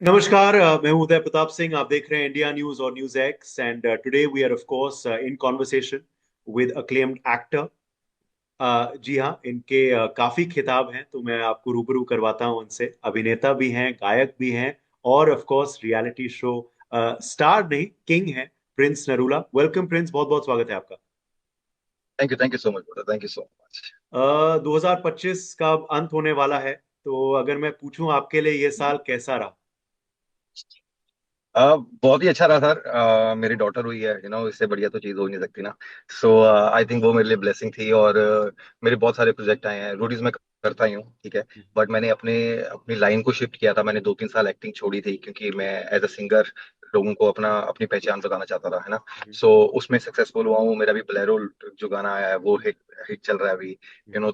नमस्कार। मैं हूं उदय प्रताप सिंह। आप देख रहे हैं इंडिया न्यूज और news X and today we are of course in conversation with acclaimed actor. जी हाँ, इनके काफी खिताब हैं तो मैं आपको रूबरू करवाता हूं उनसे। अभिनेता भी हैं, गायक भी हैं और of course reality show star नहीं, किंग हैं। प्रिंस नरूला, वेलकम प्रिंस, बहुत बहुत स्वागत है आपका। Thank you so much brother, thank you so much. 2025 का अब अंत होने वाला है, तो अगर मैं पूछूं आपके लिए ये साल कैसा रहा? बहुत ही अच्छा रहा सर। मेरी डॉटर हुई है, इससे बढ़िया तो चीज हो ही नहीं सकती ना। सो आई थिंक वो मेरे लिए ब्लेसिंग थी। और मेरे बहुत सारे प्रोजेक्ट आए हैं, रोडीज में करता ही हूँ, ठीक है। बट मैंने अपने अपनी लाइन को शिफ्ट किया था। मैंने 2-3 साल एक्टिंग छोड़ी थी क्योंकि मैं एज अ सिंगर लोगों को अपनी पहचान बताना चाहता था, है ना। सो उसमें सक्सेसफुल हुआ हूँ। मेरा भी बोलेरो जो गाना आया है वो हिट हिट चल रहा है अभी।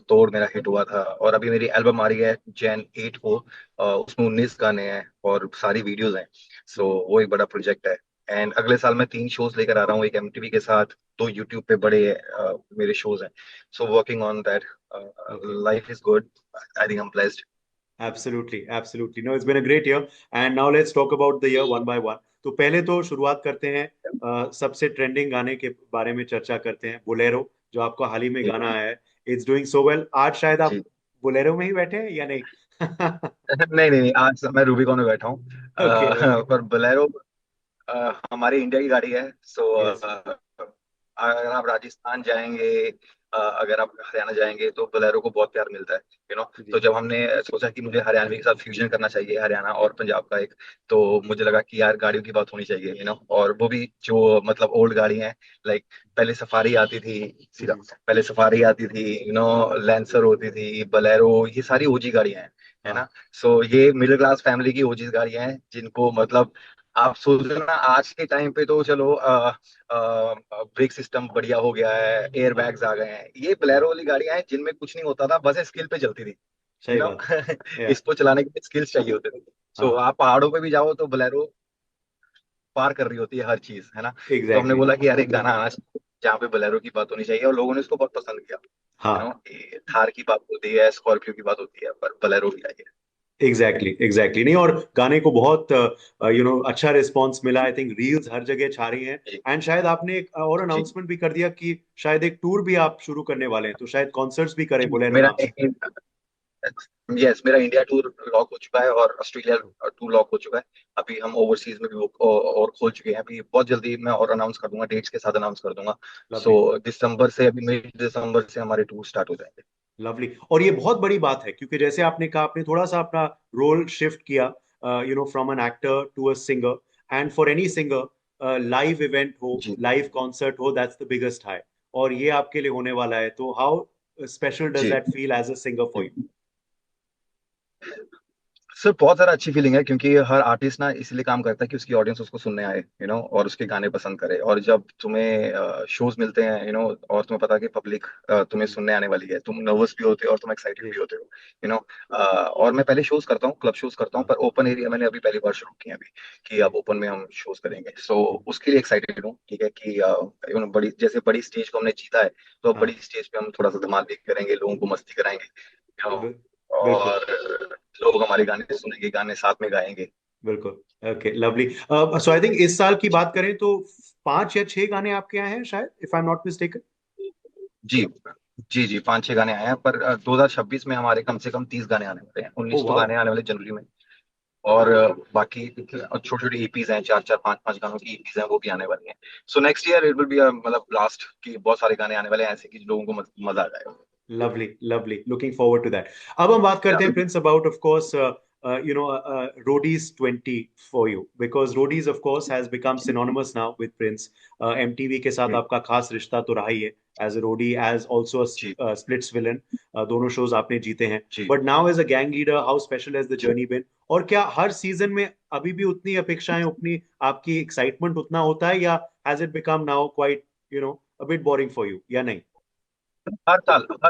तोड़ मेरा हिट हुआ था, और अभी मेरी एल्बम आ रही है Jan 8 को। उसमें 19 गाने हैं और सारी वीडियोज हैं। सो वो एक बड़ा प्रोजेक्ट है। एंड अगले साल मैं 3 शोज लेकर आ रहा हूँ, एक एमटीवी के साथ, 2 यूट्यूब पे बड़े मेरे शोज हैं। So working on that. Okay. Life is good. I think I am blessed. Absolutely, absolutely. No, it's been a great year. And now let's talk about the year one by one. तो पहले तो शुरुआत करते हैं, सबसे trending गाने के बारे में चर्चा करते हैं। बोलेरो, जो आपका हाल ही में जी गाना आया है, इट्स डूइंग सो वेल। आज शायद आप जी। बोलेरो में ही बैठे हैं या नहीं? नहीं नहीं नहीं, आज मैं रूबिकॉन में बैठा हूँ। Okay, okay. पर बोलेरो हमारी इंडिया की गाड़ी है। So yes. अगर आप राजस्थान जाएंगे, अगर आप हरियाणा जाएंगे तो बोलेरो को बहुत प्यार मिलता है। तो जी। जब हमने सोचा कि मुझे हरियाणवी के साथ फ्यूजन करना चाहिए, हरियाणा और पंजाब का एक, तो मुझे लगा कि यार गाड़ियों की बात होनी चाहिए, और वो भी जो मतलब ओल्ड गाड़ी है। लाइक पहले सफारी आती थी, सीधा पहले सफारी आती थी, लैंसर होती थी, बोलेरो, ये सारी ओजी गाड़ियां हैं, है हाँ। ना। सो ये मिडिल क्लास फैमिली की ओजी गाड़ियां हैं जिनको मतलब आप सोच रहे ना, आज के टाइम पे तो चलो ब्रेक सिस्टम बढ़िया हो गया है, एयर हाँ। बैग्स आ गए हैं। ये हाँ। बोलेरो वाली गाड़ियां हैं जिनमें कुछ नहीं होता था, बस स्किल पे चलती थी, यू सही नो बात। या। इसको चलाने के लिए स्किल्स चाहिए होते थे। सो हाँ। आप पहाड़ों पे भी जाओ तो बोलेरो पार कर रही होती है हर चीज, है ना। तो हमने एग्जैक्टली। बोला कि यार एक गाना आना चाहिए जहाँ पे बोलेरो की बात होनी चाहिए, और लोगों ने इसको बहुत पसंद किया। हाँ। थार की बात होती है, स्कॉर्पियो की बात होती है, पर बोलेरो भी आई है। Exactly, exactly. नहीं, और गाने को बहुत अच्छा रिस्पॉन्स मिला। आई थिंक रील्स हर जगह छा रही हैं। जी एंड शायद आपने एक और जी अनाउंसमेंट भी कर दिया कि शायद एक टूर भी आप शुरू करने वाले हैं, तो शायद कॉन्सर्ट्स भी करें जी। बोलेरो मेरा नाम से। यस, मेरा इंडिया टूर लॉक हो चुका है और ऑस्ट्रेलिया टूर लॉक हो चुका है। अभी हम ओवरसीज में भी और खोल चुके हैं। अभी बहुत जल्दी मैं और अनाउंस कर दूंगा, डेट्स के साथ अनाउंस कर दूंगा। लवली। सो दिसंबर से, अभी मिड दिसंबर से हमारे टूर स्टार्ट हो जाएंगे। लवली। और ये बहुत बड़ी बात है क्योंकि जैसे आपने कहा, आपने थोड़ा सा अपना रोल शिफ्ट किया, from an actor to a singer. And for any singer, live event हो, जी लाइव कॉन्सर्ट हो, दैट्स द बिगेस्ट हाई। और ये आपके लिए होने वाला है, तो हाउ स्पेशल डज जी that feel as a singer for you? Sir, बहुत सारा अच्छी फीलिंग है क्योंकि हर आर्टिस्ट ना इसलिए काम करता है कि उसकी ऑडियंस उसको सुनने आए, और उसके गाने पसंद करे। और जब तुम्हें शोज मिलते हैं, और तुम्हें पता है कि पब्लिक तुम्हें सुनने आने वाली है, तुम नर्वस भी होते हो और तुम एक्साइटेड जी। भी होते हो, और मैं पहले शोज करता हूँ, क्लब शोज करता हूँ, हाँ। पर ओपन एरिया मैंने अभी पहली बार शुरू किया अभी, कि अब ओपन में हम शोज करेंगे। सो उसके लिए एक्साइटेड हूँ, ठीक है, कि बड़ी जैसे बड़ी स्टेज को हमने जीता है, तो अब बड़ी हाँ। स्टेज पे हम थोड़ा सा धमाल भी करेंगे, लोगों को मस्ती कराएंगे, बिल- बिल्कुल। और लोग हमारे गाने सुनेंगे, गाने साथ में गाएंगे। बिल्कुल। Okay, lovely. So I think इस साल की बात करें तो 5 या 6 गाने आपके यहाँ हैं शायद, if I am not mistaken. जी जी जी, 5-6 गाने आए हैं, पर 2026 में हमारे कम से कम 30 गाने आने वाले हैं। ओ 19 तो वाह। गाने आने वाले जनवरी में। और बाकी छोटे छोटे ईपीज हैं, 4-4 5-5 गानों की ईपीज हैं, वो भी आने वाली हैं। So next year it will be मतलब लास्ट की बहुत सारे गाने आने वाले हैं ऐसे कि लोगों को मजा आ जाएगा। Lovely, lovely, looking forward to that. अब हम बात करते हैं Prince about of course Roadies 20 for you, because Roadies of course has become synonymous now with Prince. MTV के साथ जी आपका खास रिश्ता तो रहा ही है, as a roadie, as also जी स्प्लिट्स विलन। दोनों शोज आपने जीते हैं। जी। But now as a gang leader, how special has the journey been? और क्या हर सीजन में अभी भी उतनी अपेक्षाएं, उतनी आपकी एक्साइटमेंट उतना होता है, या has it become now quite a bit boring for you, या नहीं? हर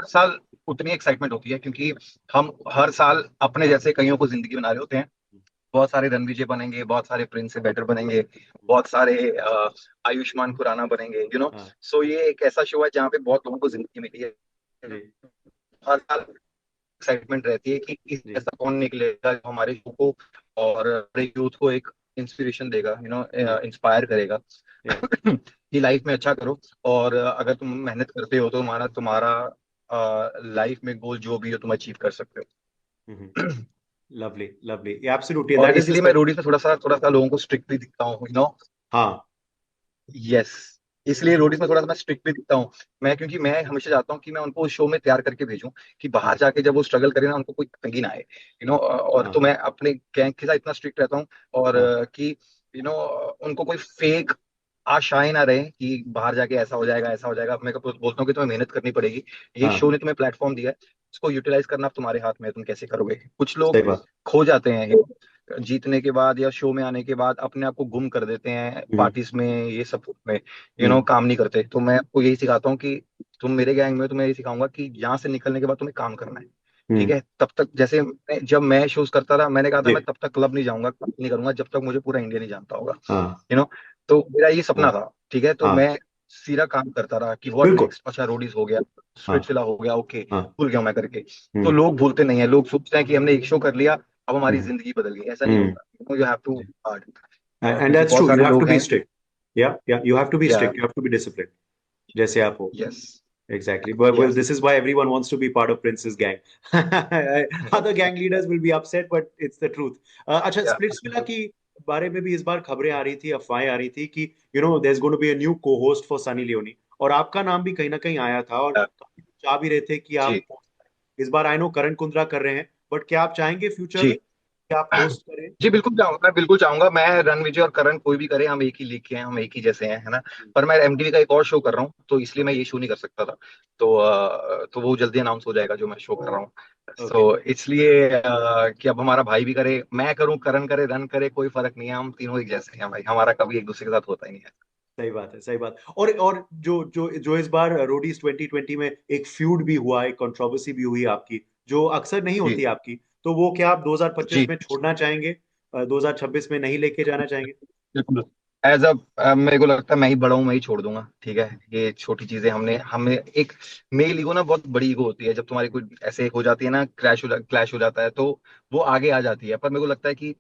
साल उतनी एक्साइटमेंट होती है क्योंकि हम हर साल अपने जैसे कईयों को जिंदगी बना रहे होते हैं। बहुत सारे रणविजय बनेंगे, बहुत सारे प्रिंस से बेटर बनेंगे, बहुत सारे आयुष्मान खुराना बनेंगे, हाँ। सो ये एक ऐसा शो है जहाँ पे बहुत लोगों को जिंदगी मिली है। जी। हर साल एक्साइटमेंट रहती है कि इस जी। ऐसा कौन निकलेगा जो हमारे शो को और यूथ को एक इंस्पिरेशन देगा, हम्म, इंस्पायर करेगा या कि लाइफ में अच्छा करो। और अगर तुम मेहनत करते हो तो तुम्हारा तुम्हारा लाइफ में गोल जो भी हो तुम अचीव कर सकते हो। लवली लवली, एब्सोल्युटली, और दैट इज द इसलिए मैं रोडीज में थोड़ा सा लोगों को स्ट्रिक्ट भी दिखता हूँ। हाँ। यस, इसलिए रोडीज में थोड़ा सा मैं स्ट्रिक्ट भी दिखता हूँ। मैं क्योंकि मैं हमेशा चाहता हूँ कि मैं उनको शो में तैयार करके भेजूं, कि बाहर जाके जब वो स्ट्रगल करे ना उनको कोई तंगी ना आए। और तो हाँ मैं अपने गैंग के साथ इतना स्ट्रिक्ट रहता हूँ। और हाँ कि यू नो उनको कोई फेक आशाएं ना रहे कि बाहर जाके ऐसा हो जाएगा ऐसा हो जाएगा। मैं बोलता हूँ कि तुम्हें मेहनत करनी पड़ेगी। ये शो हाँ, ने तुम्हें प्लेटफॉर्म दिया है, इसको यूटिलाइज करना अब तुम्हारे हाथ में है, तुम कैसे करोगे। कुछ लोग सही बात। खो जाते हैं जीतने के बाद या शो में आने के बाद, अपने आप को गुम कर देते हैं हम्म पार्टीज में, ये सब में हम्म काम नहीं करते। तो मैं आपको यही सिखाता हूँ कि तुम मेरे गैंग में, तो मैं यही सिखाऊंगा कि यहाँ से निकलने के बाद तुम्हें काम करना है। ठीक हम्म, है, तब तक जैसे जब मैं शूज करता था, मैंने कहा था जी, मैं तब तक क्लब नहीं जाऊंगा, क्लब नहीं करूंगा जब तक मुझे पूरा इंडिया नहीं जानता होगा। हाँ यू नो तो मेरा ये सपना हाँ था। ठीक है, तो हाँ, मैं सीधा काम करता रहा कि व्हाट बिल्कुल, नेक्स्ट। अच्छा, रोडीज हो गया, हाँ स्पिट्सविला हो गया, ओके, हाँ, भूल गया हूं मैं करके। तो हम्म लोग भूलते नहीं है, लोग सोचते हैं कि हमने एक शो कर लिया अब हमारी हम्म जिंदगी बदल गई। ऐसा नहीं हम्म, होता, you have to hard. And क्योंकि दैट्स बहुत ट्रू, यू सारे हैव टू लोग बी हैं। स्ट्रिक्ट, या यू हैव टू बी या strict, you have to be discipline, जैसे आप हो। Yes Exactly. But well, यस this is why everyone wants to be part of Prince's gang. Other gang leaders will be upset, but it's the truth. अच्छा, या Splitsvilla की बारे में भी इस बार खबरें आ रही थी, अफवाहें आ रही थी कि there's going to be a new co-host for Sunny Leone, और आपका नाम भी कहीं ना कहीं आया था, और काफी लोग चाह भी रहे थे कि जी आप इस बार, आई नो करण कुंद्रा कर रहे हैं, बट क्या आप चाहेंगे फ्यूचर में जी कि आप होस्ट करें? जी, बिल्कुल चाहूंगा, मैं बिल्कुल चाहूंगा। मैं रणविजय और करण कोई भी करे, हम एक ही लीग के हैं, हम एक ही जैसे हैं, है ना। पर मैं एमटीवी का एक और शो कर रहा हूँ, तो इसलिए मैं ओके ये शो नहीं कर सकता था। तो वो जल्दी अनाउंस हो जाएगा जो मैं शो कर रहा हूँ। ओके, सो इसलिए कि अब हमारा भाई भी करे, मैं करूँ, करण करे, रन करे, कोई फर्क नहीं है, हम तीनों एक जैसे हैं भाई, हमारा कभी एक दूसरे के साथ होता ही नहीं है। सही बात है, सही बात। और जो जो जो इस बार रोडीज 2020 में एक फ्यूड भी हुआ, एक कंट्रोवर्सी भी हुई आपकी, जो अक्सर नहीं जी होती आपकी, तो वो क्या आप 2025 जी में छोड़ना चाहेंगे? 2026 में नहीं लेके जाना चाहेंगे? बिल्कुल। एज अ मेरे को लगता है मैं ही बड़ा हूँ, मैं ही छोड़ दूंगा। ठीक है, ये छोटी चीजें हमने हमें एक मेल ईगो ना, बहुत बड़ी ईगो होती है। जब तुम्हारी कोई ऐसे हो जाती है ना, क्लैश हो जाता है, तो वो आगे आ जाती है। पर मेरे को लगता है कि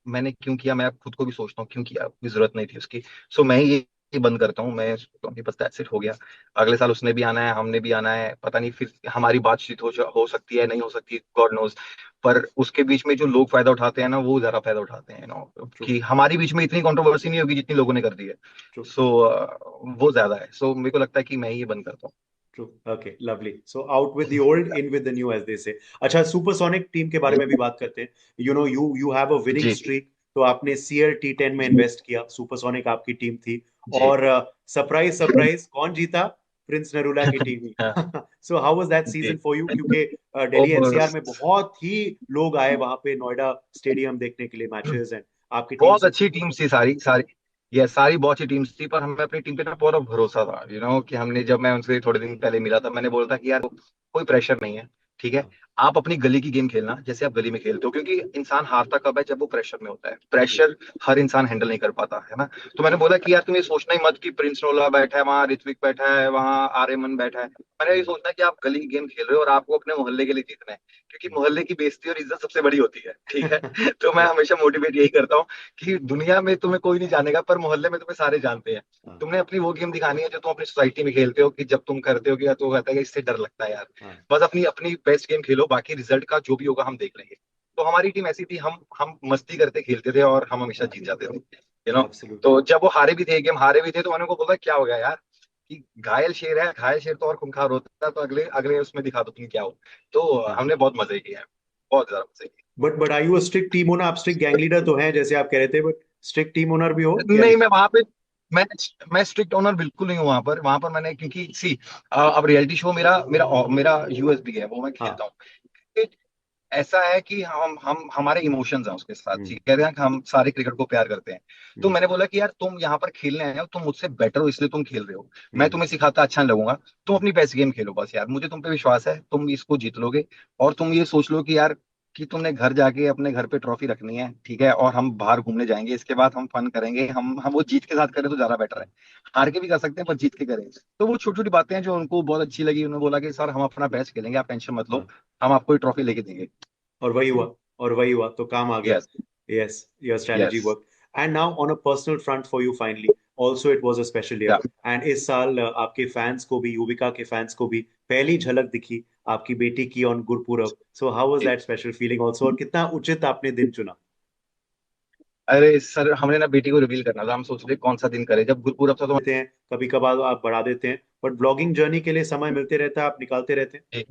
मैंने क्यों किया, मैं खुद को भी सोचता हूँ क्यों किया, कोई जरूरत नहीं थी उसकी। सो मैं ये बंद करता हूँ। मैं सोचता हूँ कि बस दैट्स इट, हो गया। अगले साल उसने भी आना है, हमने भी आना है, पता नहीं फिर हमारी बातचीत हो सकती है, नहीं हो सकती, गॉड नोज। पर उसके बीच में जो लोग फायदा उठाते हैं ना, वो ज्यादा फायदा उठाते हैं, ट्रू, कि हमारी बीच में इतनी कंट्रोवर्सी नहीं होगी जितनी लोगों ने कर दी है। ट्रू, सो वो ज्यादा है। सो मेरे को लगता है कि मैं ये बंद करता हूँ। True. Okay, lovely. So out with the old, in with the new, as they say. अच्छा, सुपरसोनिक टीम के बारे में भी बात करते हैं। यू हैव अ विनिंग जी स्ट्रीक, तो आपने सीएल T10 में जी इन्वेस्ट किया, सुपरसोनिक आपकी टीम थी, जी और सरप्राइज सरप्राइज कौन जीता? प्रिंस नरूला की टीम ही। हाँ, so how was that season जी। For you? क्योंकि दिल्ली और एनसीआर में बहुत ही लोग आए वहां पे नोएडा स्टेडियम देखने के लिए मैचेस, एंड आपकी टीम बहुत अच्छी सुपर। टीम्स थी सारी सारी। ये सारी बहुत अच्छी टीम्स थी, पर हमें अपनी टीम पे ना पूरा भरोसा था। कि हमने, जब मैं उनसे थोड़े दिन पहले मिला था, मैंने बोला था कि यार कोई प्रेशर नहीं है। ठीक है, आप अपनी गली की गेम खेलना जैसे आप गली में खेलते हो, क्योंकि इंसान हारता कब है, जब वो प्रेशर में होता है। जी, प्रेशर हर इंसान हैंडल नहीं कर पाता है ना। तो मैंने बोला कि यार तुम ये सोचना ही मत कि प्रिंस रोला बैठा है वहां, ऋत्विक बैठा है वहां, आर्यमन बैठा है। मैंने ये सोचना कि आप गली की गेम खेल रहे हो और आपको अपने मोहल्ले के लिए जीतना है, क्योंकि मोहल्ले की बेइज्जती और इज्जत सबसे बड़ी होती है। ठीक है, तो मैं ट्रू, हमेशा मोटिवेट यही करता हूँ कि दुनिया में तुम्हें कोई नहीं जानेगा, पर मोहल्ले में तुम्हें सारे जानते हैं। हाँ तुमने अपनी वो गेम दिखानी है जो तुम अपनी सोसाइटी में खेलते हो, कि जब तुम करते हो कि यार, तो कहता है कि इससे डर लगता है यार। हाँ, बस अपनी अपनी बेस्ट गेम खेलो, बाकी रिजल्ट का जो भी होगा हम देख लेंगे। तो हमारी टीम ऐसी थी, हम मस्ती करते खेलते थे और हम हमेशा जीत जाते थे। यू नो एब्सोल्युटली, तो जब वो हारे भी थे, गेम हारे भी थे, तो मैंने उनको बोला क्या हो गया यार, कि घायल शेर है, घायल शेर तो और खूंखार होता है, तो अगले अगले उसमें दिखा दो तुम क्या हो। तो हमने बहुत मजे किए हैं, बहुत ज्यादा मजे किए। But I you strict team owner? आप स्ट्रिक्ट गैंग लीडर तो हैं जैसे आप कह रहे थे, बट स्ट्रिक्ट टीम ओनर भी हो या नहीं, नहीं? मैं वहां पे, मैं मैं स्ट्रिक्ट ओनर बिल्कुल नहीं हूँ वहां पर मैंने, क्योंकि सी अब रियलिटी शो मेरा मेरा मेरा यूएसबी है, वो मैं हाँ, खेलता हूँ। ऐसा है कि हम हमारे इमोशंस हैं उसके साथ। हम्म जी, कहते हैं कि हम सारे क्रिकेट को प्यार करते हैं। तो हम्म मैंने बोला कि यार तुम यहाँ पर खेलने आए हो, तुम मुझसे बेटर हो इसलिए तुम खेल रहे हो। मैं हम्म तुम्हें सिखाता अच्छा नहीं लगूंगा। तुम हम्म अपनी बेस्ट गेम खेलो बस यार, मुझे तुम पे विश्वास है, तुम इसको जीत लोगे। और तुम ये सोच लो कि यार, कि तुमने घर जाके अपने घर पे ट्रॉफी रखनी है। ठीक है, और हम बाहर घूमने जाएंगे, इसके बाद हम फन करेंगे, हम वो जीत के साथ करें तो ज्यादा बेटर है। हार के भी कर सकते हैं, पर जीत के करें। तो वो छोटी छोटी बातें हैं जो उनको बहुत अच्छी लगी। उन्होंने बोला कि सर हम अपना बेस्ट खेलेंगे, आप टेंशन मत लो, हाँ, हम आपको ट्रॉफी लेके देंगे। और वही हुआ, और वही हुआ, तो काम आ गया। Yes Yes, your strategy Yes. worked. And now on a personal front for you finally, also it was a special year. Yeah. And इस साल आपके फैंस को भी, युविका के फैंस को भी पहली झलक दिखी आपकी बेटी की on Gurpurab. So how was that special feeling also, और कितना उचित आपने दिन चुना. अरे सर, हमने ना बेटी को रिवील करना था, हम सोच रहे कौन सा दिन करें, जब गुरपूरब था तो देते हैं कभी कभार आप बढ़ा देते हैं, बट ब्लॉगिंग जर्नी के लिए समय मिलते रहता है, आप निकालते रहते हैं.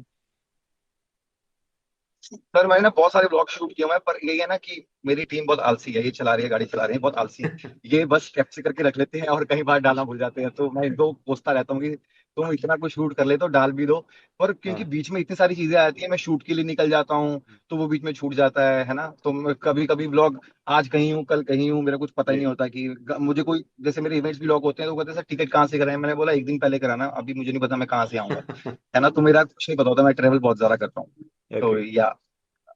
सर मैंने ना बहुत सारे ब्लॉग शूट किए हुए हैं, पर ये है ना कि मेरी टीम बहुत आलसी है, ये चला रही है, गाड़ी चला रही है, बहुत आलसी है। ये बस कैप्चर करके रख लेते हैं और कहीं बार डालना भूल जाते हैं, तो मैं इनको पूछता रहता हूँ कि तुम इतना कुछ शूट कर ले तो डाल भी दो। पर क्योंकि हाँ. बीच में इतनी सारी चीजें आती है, मैं शूट के लिए निकल जाता हूँ, तो वो बीच में छूट जाता है ना। तो कभी कभी ब्लॉग आज कहीं हूँ, कल कहीं हूँ, मेरा कुछ पता ही जी. नहीं होता कि मुझे कोई, जैसे मेरे इवेंट्स ब्लॉग होते हैं तो वो कहते हैं सर टिकट कहाँ से कराएं, मैंने बोला एक दिन पहले कराना, अभी मुझे नहीं पता मैं कहाँ से आऊंगा, है ना। तो मेरा कुछ नहीं पता होता, मैं ट्रेवल बहुत ज्यादा करता हूँ। तो ओके. या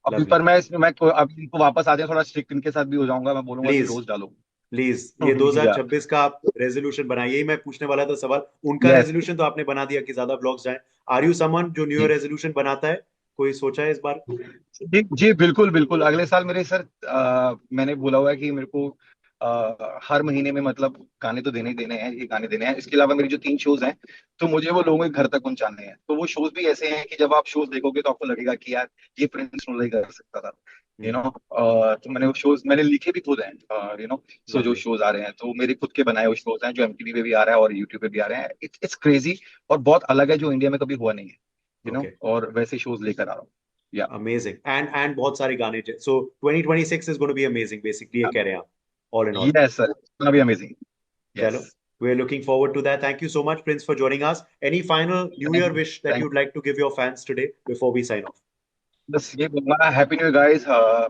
अभी लवली. पर अभी इनको वापस आ जाए, थोड़ा स्ट्रिक्ट इनके साथ भी हो जाऊंगा, मैं बोलूंगा कि प्लीज, रोज डालो। प्लीज ये या 2026 का आप रेजोल्यूशन बनाइए. यही मैं पूछने वाला था सवाल. उनका यस। रेजोल्यूशन तो आपने बना दिया कि ज्यादा ब्लॉग्स जाएं. आर यू समवन जो न्यू ईयर जी रेजोल्यूशन बनाता है? कोई सोचा है इस बार? जी जी, बिल्कुल बिल्कुल, अगले साल मेरे सर मैंने बोला हुआ है कि मेरे को हर महीने में मतलब गाने तो देने ही देने हैं, ये गाने देने हैं, इसके अलावा मेरी जो 3 शोज हैं तो मुझे वो लोगों के घर तक पहुंचाने हैं। तो वो शोज भी ऐसे हैं कि जब आप शोज देखोगे तो आपको लगेगा कि यार ये प्रिंस नहीं कर सकता था, यू नो। तो मैंने वो शोज मैंने लिखे भी खुद हैं, सो जो लवली. शोज आ रहे हैं तो मेरे खुद के बनाए हुए शोज हैं, जो एमटीवी पे भी आ रहा है और यूट्यूब पे भी आ रहे हैं। इट्स क्रेजी और बहुत अलग है, जो इंडिया में कभी हुआ नहीं है, ओके. और वैसे शोज लेकर आ रहा हूँ। या अमेजिंग. एंड बहुत सारे गाने. So 2026 is going to be amazing basically, ये कह रहे हैं आप, all in all. Yes sir, इतना भी अमेजिंग। चलो, yes. we're looking forward to that. Thank you so much, Prince, for joining us. Any final New thank Year you. wish that thank you'd like to give your fans today before we sign off? बस ये बोलूंगा happy new year guys.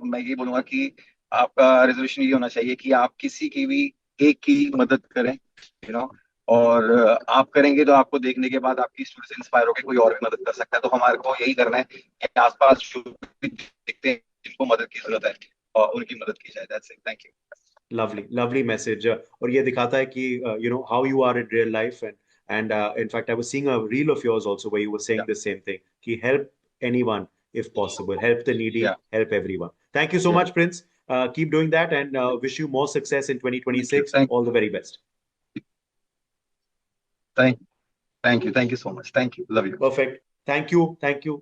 मैं ये बोलूंगा कि आपका resolution ये होना चाहिए कि आप किसी की भी एक की मदद करें, और आप करेंगे तो आपको देखने के बाद आपकी स्टोरी से इंस्पायर होकर कोई और भी मदद कर सकता है। तो हमारे को यही करना है कि आसपास जो भी दिखते हैं जिनको मदद की जरूरत है और उनकी मदद की जाए। That's it, thank you. Lovely, lovely message. और ये दिखाता है कि how you are in real life. And in fact I was seeing a reel of yours also where you were saying या the same thing, कि help anyone if possible, help the needy, या help everyone. Thank you so या much, Prince. Keep doing that, and wish you more success in thank you. 2026. All the very best. Thank thank you so much, thank you, love you. Perfect. Thank you. Thank you.